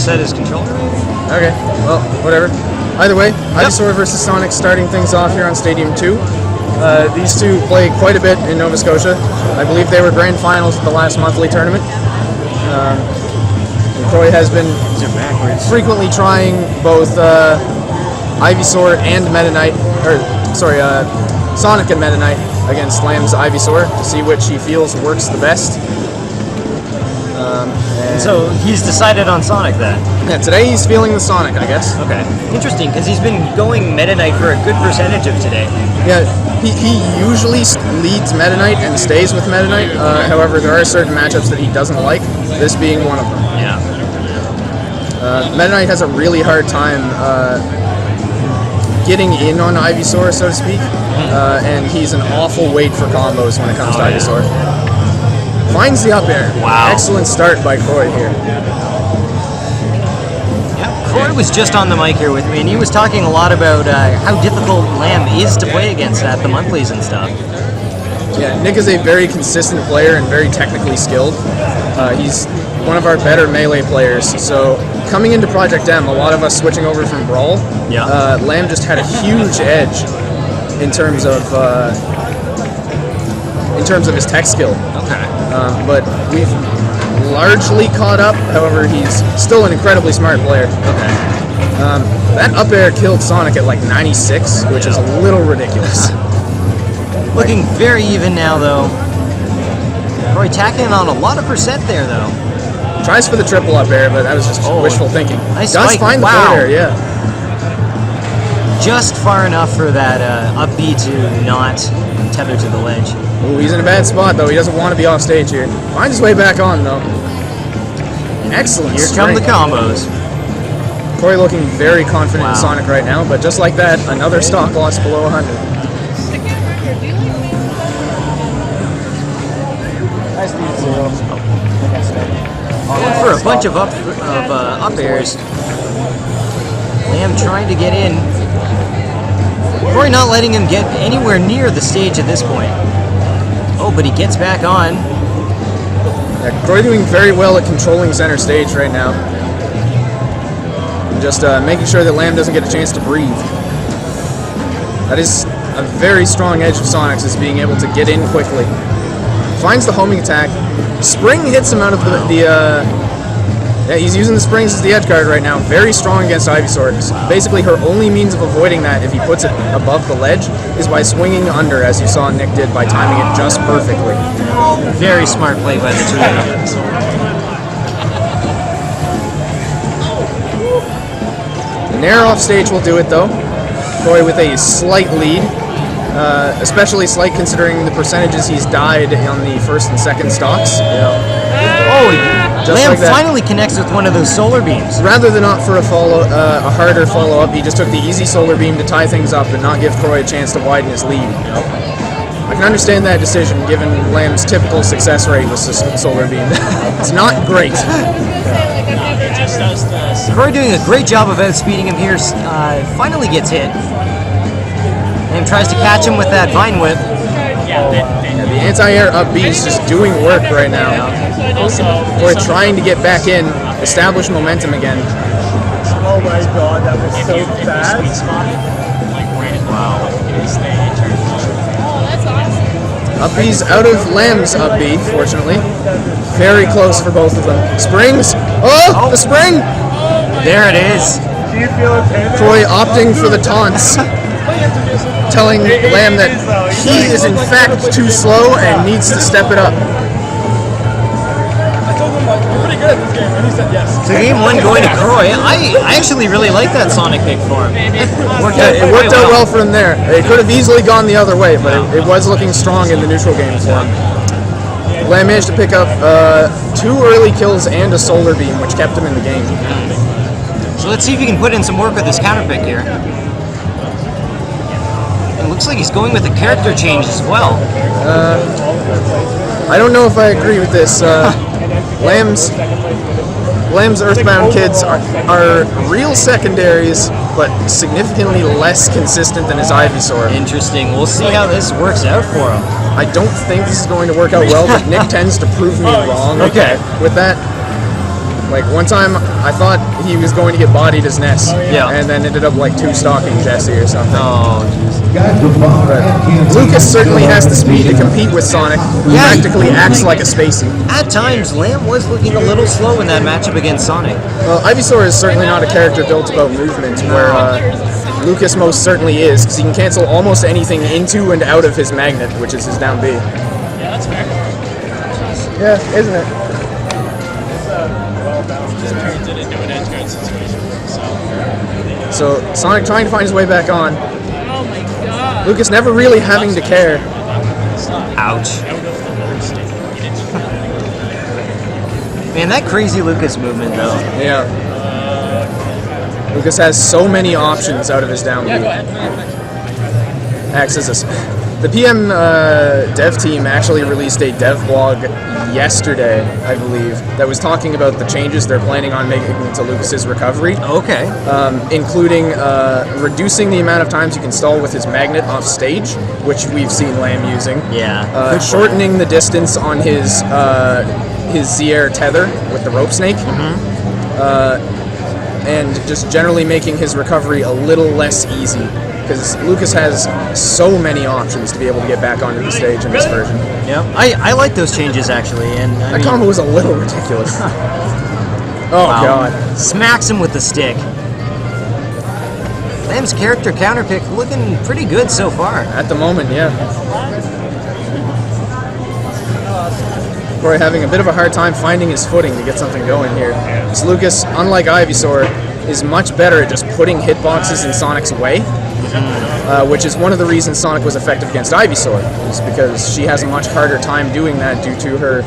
reset his controller. Okay, well, whatever. Either way, Ivysaur versus Sonic starting things off here on Stadium 2. These two play quite a bit in Nova Scotia. I believe they were grand finals at the last monthly tournament. Croi has been frequently trying both Ivysaur and Meta Knight, Sonic and Meta Knight against Lamb's Ivysaur to see which he feels works the best. So he's decided on Sonic then? Yeah, today he's feeling the Sonic, I guess. Okay. Interesting, because he's been going Meta Knight for a good percentage of today. Yeah, he usually leads Meta Knight and stays with Meta Knight. However, there are certain matchups that he doesn't like, this being one of them. Yeah. Meta Knight has a really hard time getting in on Ivysaur, so to speak, and he's an awful wait for combos when it comes to Ivysaur. Finds the up air. Wow. Excellent start by Croi here. Yeah, Croi was just on the mic here with me, and he was talking a lot about how difficult Lamb is to play against at the monthlies and stuff. Yeah, Nick is a very consistent player and very technically skilled. He's one of our better melee players, so coming into Project M, a lot of us switching over from Brawl, Lamb just had a huge edge in terms of his tech skill. Okay. But we've largely caught up. However, he's still an incredibly smart player. Okay. That up air killed Sonic at like 96, which is a little ridiculous. Looking very even now, though. Croi tacking on a lot of percent there, though. Tries for the triple up air, but that was just wishful thinking. Nice Does spike. find the forward air, yeah. Just far enough for that up B to not tether to the ledge. Ooh, he's in a bad spot, though. He doesn't want to be off stage here. Finds his way back on, though. Excellent Here come the combos. Croi looking very confident in Sonic right now, but just like that, another stock loss below 100. Going for a bunch of up airs. Lamb trying to get in. Croi not letting him get anywhere near the stage at this point. Oh, but he gets back on. Yeah, Croi doing very well at controlling center stage right now. And just making sure that Lamb doesn't get a chance to breathe. That is a very strong edge of Sonic's, is being able to get in quickly. Finds the homing attack. Spring hits him out of yeah, he's using the springs as the edge guard right now. Very strong against Ivysaur. Basically, her only means of avoiding that, if he puts it above the ledge, is by swinging under, as you saw Nick did, by timing it just perfectly. Very smart play by the two of them. The Nair off stage will do it, though. Croi with a slight lead. Especially slight considering the percentages he's died on the first and second stocks. Oh, Lamb finally connects with one of those solar beams. Rather than opt for a harder follow-up, he just took the easy solar beam to tie things up and not give Croi a chance to widen his lead. I can understand that decision, given Lamb's typical success rate with solar beam. It's not great. Croi doing a great job of outspeeding him here. Finally gets hit. And tries to catch him with that Vine Whip. Yeah, the anti-air up B is just doing work right now. Croi trying to get back in, establish momentum again. Oh my god, that was so fast. Wow. Up B's out of Lamb's up B, fortunately. Very close for both of them. Springs! Oh, the spring! There it is. Do you feel it? Croi opting for the taunts. Telling Lamb that he is in fact too slow and needs to step it up. I told him like, you're pretty good at this game, and he said yes. So game one going to Croi. I actually really like that Sonic pick for him. It worked out well for him there. It could have easily gone the other way, but it was looking strong in the neutral game for him. Lamb managed to pick up 2 early kills and a solar beam, which kept him in the game. So let's see if he can put in some work with this counter pick here. It looks like he's going with a character change as well. I don't know if I agree with this. Lamb's Earthbound kids are real secondaries, but significantly less consistent than his Ivysaur. Interesting. We'll see how this works out for him. I don't think this is going to work out well, but Nick tends to prove me wrong with that. Like, one time, I thought he was going to get bodied as Ness. Yeah. And then ended up, like, two-stalking Jesse or something. Oh, jeez. But Lucas certainly has the speed to compete with Sonic. He Yeah. practically acts like a Spacey. At times, Lamb was looking a little slow in that matchup against Sonic. Well, Ivysaur is certainly not a character built about movement, where Lucas most certainly is, because he can cancel almost anything into and out of his magnet, which is his down B. Yeah, that's fair. Yeah, isn't it? Just turns it into an end-turn situation. So Sonic trying to find his way back on. Oh my god. Lucas never really having to care. Ouch. Man, that crazy Lucas movement, though. Yeah. Lucas has so many options out of his down B. Yeah, go ahead. Acts as a... The PM dev team actually released a dev blog yesterday, I believe, that was talking about the changes they're planning on making to Lucas's recovery, Okay. including reducing the amount of times you can stall with his magnet off stage, which we've seen Lamb using. Yeah. Shortening the distance on his Z-Air tether with the rope snake. And just generally making his recovery a little less easy, because Lucas has so many options to be able to get back onto the stage in this version. Yeah. I like those changes, actually. And I That mean, combo was a little ridiculous. Oh, wow. God. Smacks him with the stick. Lamb's character counterpick looking pretty good so far. At the moment, yeah. Croi having a bit of a hard time finding his footing to get something going here. Because Lucas, unlike Ivysaur, is much better at just putting hitboxes in Sonic's way, which is one of the reasons Sonic was effective against Ivysaur, is because she has a much harder time doing that due to her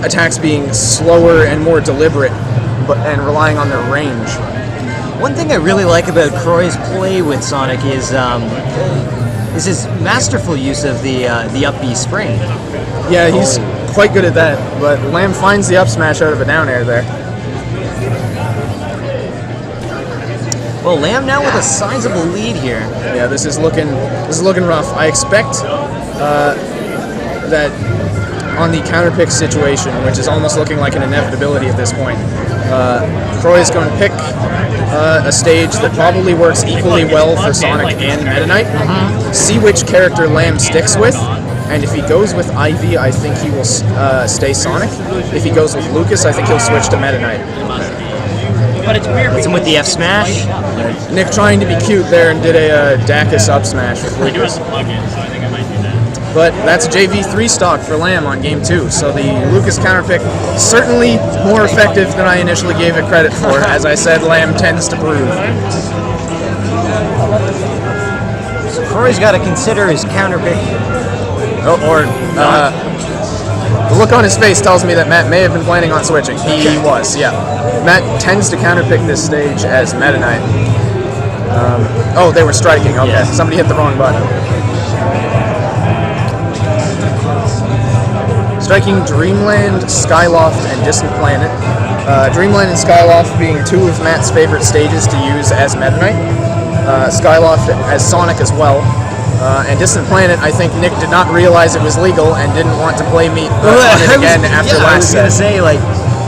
attacks being slower and more deliberate, and relying on their range. One thing I really like about Croi's play with Sonic is his masterful use of the up B spring. Yeah, he's quite good at that, but Lamb finds the up smash out of a down air there. Well, Lamb now with a sizable lead here. Yeah, this is looking rough. I expect that on the counterpick situation, which is almost looking like an inevitability at this point, Croi is going to pick a stage that probably works equally well for Sonic and Meta Knight. See which character Lamb sticks with, and if he goes with Ivy, I think he will stay Sonic. If he goes with Lucas, I think he'll switch to Meta Knight. But it's weird. Hits him with the F smash. Nick trying to be cute there and did a Dacus up smash with I do have Lucas. the plug-in, so I think I might do that. But that's JV3 stock for Lamb on game 2, so the Lucas counterpick certainly more effective than I initially gave it credit for. As I said, Lamb tends to prove. So Croi's got to consider his counterpick. The look on his face tells me that Matt may have been planning on switching. He was, yeah. Matt tends to counterpick this stage as Meta Knight. Oh, they were striking. Okay, Yeah. Somebody hit the wrong button. Striking Dreamland, Skyloft, and Distant Planet. Dreamland and Skyloft being two of Matt's favorite stages to use as Meta Knight. Skyloft as Sonic as well. And Distant Planet, I think Nick did not realize it was legal and didn't want to play me on it again after I was last gonna set. say, like,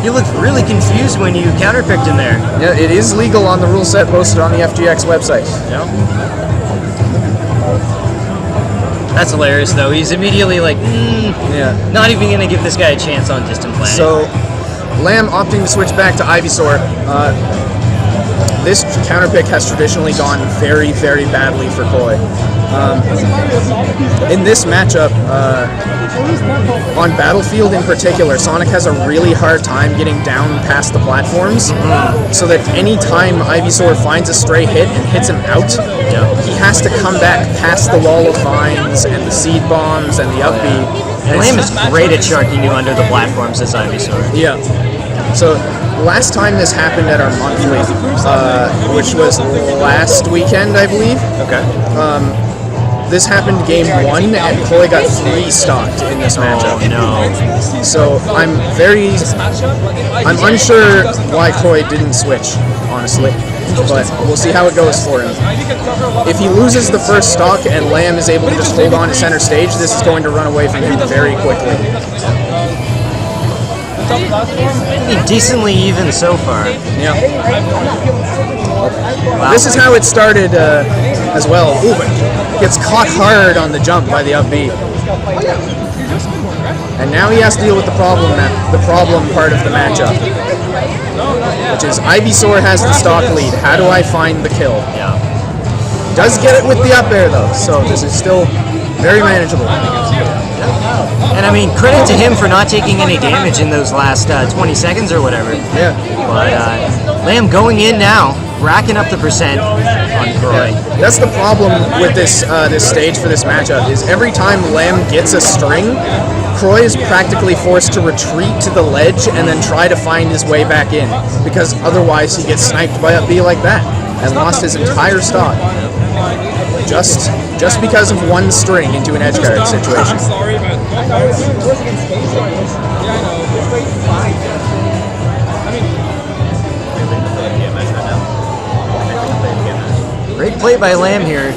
you looked really confused when you counterpicked him there. Yeah, it is legal on the rule set posted on the FGX website. Yeah. That's hilarious, though. He's immediately like, Yeah. not even gonna give this guy a chance on Distant Planet. So, Lamb opting to switch back to Ivysaur. This counterpick has traditionally gone very, very badly for Croi. In this matchup, on Battlefield in particular, Sonic has a really hard time getting down past the platforms, so that any time Ivysaur finds a stray hit and hits him out, he has to come back past the wall of vines and the seed bombs and the up B. And Lamb is great at sharking you under the platforms as Ivysaur. Yeah. So last time this happened at our monthly, which was last weekend, I believe. Okay. This happened game 1, and Croi got 3 stocked in this matchup. Oh, no. So I'm unsure why Croi didn't switch, honestly. But we'll see how it goes for him. If he loses the first stock and Lamb is able to just hold on to center stage, this is going to run away from him very quickly. He decently even so far. Yeah. Wow. This is how it started as well. Ooh, but gets caught hard on the jump by the up B. And now he has to deal with the problem part of the matchup, which is Ivysaur has the stock lead. How do I find the kill? Yeah. Does get it with the up air though, so this is still very manageable. And I mean, credit to him for not taking any damage in those last 20 seconds or whatever. Yeah. But Lamb going in now, racking up the percent on Croi. That's the problem with this this stage for this matchup is every time Lamb gets a string, Croi is practically forced to retreat to the ledge and then try to find his way back in, because otherwise he gets sniped by a B like that and lost his entire stock. Just because of one string into an edge guard situation. I'm sorry, but Great play by Lamb here.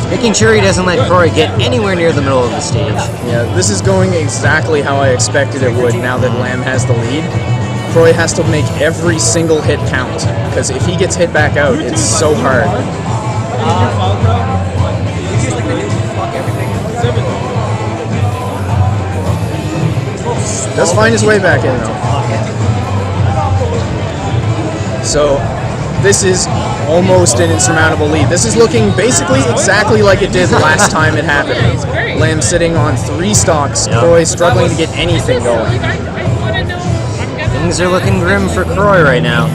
Making sure he doesn't let Croi get anywhere near the middle of the stage. Yeah, this is going exactly how I expected it would now that Lamb has the lead. Croi has to make every single hit count, because if he gets hit back out, it's so hard. Does find his way back in though. So this is almost an insurmountable lead. This is looking basically exactly like it did last time it happened. Lamb sitting on 3 stocks, Croi struggling to get anything going. Things are looking grim for Croi right now.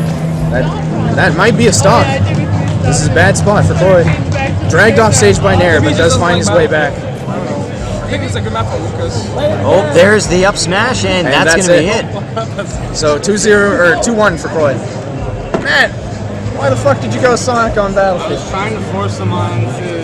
That might be a stock. This is a bad spot for Croi. Dragged off stage by Nair, but does find his way back. I think it's a good map for Lucas. Oh, there's the up smash, and that's going to be it. So 2-0 or 2-1 for Croi. Man, why the fuck did you go Sonic on Battlefield? Trying to force him on to.